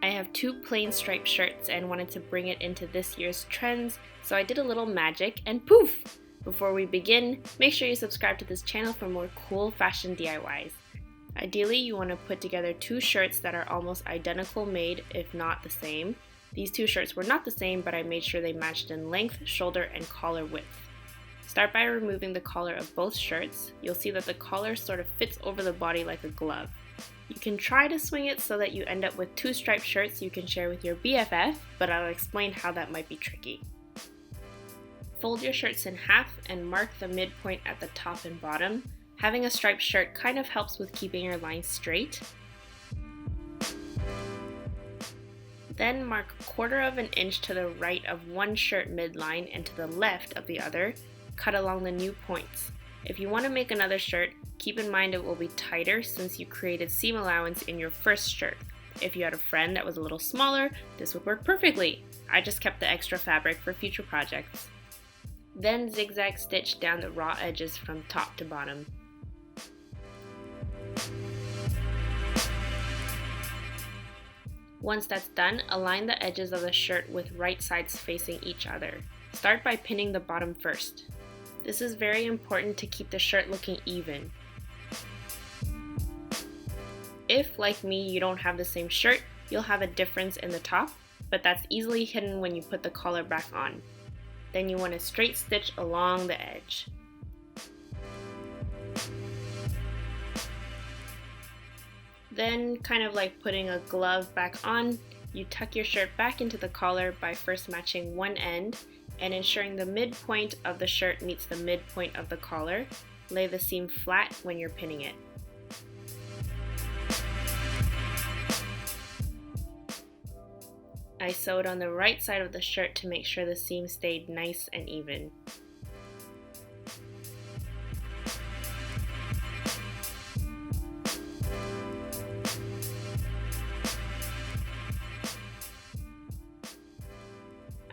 I have two plain striped shirts and wanted to bring it into this year's trends, so I did a little magic and poof! Before we begin, make sure you subscribe to this channel for more cool fashion DIYs. Ideally, you want to put together two shirts that are almost identical made, if not the same. These two shirts were not the same, but I made sure they matched in length, shoulder, and collar width. Start by removing the collar of both shirts. You'll see that the collar sort of fits over the body like a glove. You can try to swing it so that you end up with two striped shirts you can share with your BFF, but I'll explain how that might be tricky. Fold your shirts in half and mark the midpoint at the top and bottom. Having a striped shirt kind of helps with keeping your lines straight. Then mark 1/4 of an inch to the right of one shirt midline and to the left of the other. Cut along the new points. If you want to make another shirt, keep in mind it will be tighter since you created seam allowance in your first shirt. If you had a friend that was a little smaller, this would work perfectly. I just kept the extra fabric for future projects. Then zigzag stitch down the raw edges from top to bottom. Once that's done, align the edges of the shirt with right sides facing each other. Start by pinning the bottom first. This is very important to keep the shirt looking even. If, like me, you don't have the same shirt, you'll have a difference in the top, but that's easily hidden when you put the collar back on. Then you want to straight stitch along the edge. Then, kind of like putting a glove back on, you tuck your shirt back into the collar by first matching one end and ensuring the midpoint of the shirt meets the midpoint of the collar. Lay the seam flat when you're pinning it. I sewed on the right side of the shirt to make sure the seam stayed nice and even.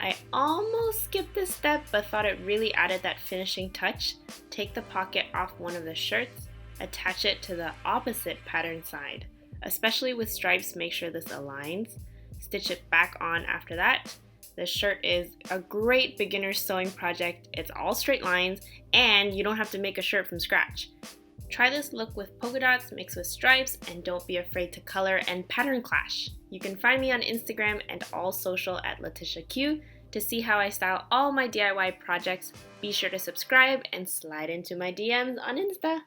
I almost skipped this step but thought it really added that finishing touch. Take the pocket off one of the shirts, attach it to the opposite pattern side. Especially with stripes, make sure this aligns. Stitch it back on after that. The shirt is a great beginner sewing project. It's all straight lines and you don't have to make a shirt from scratch. Try this look with polka dots mixed with stripes and don't be afraid to color and pattern clash. You can find me on Instagram and all social at Letitia-Q to see how I style all my DIY projects. Be sure to subscribe and slide into my DMs on Insta.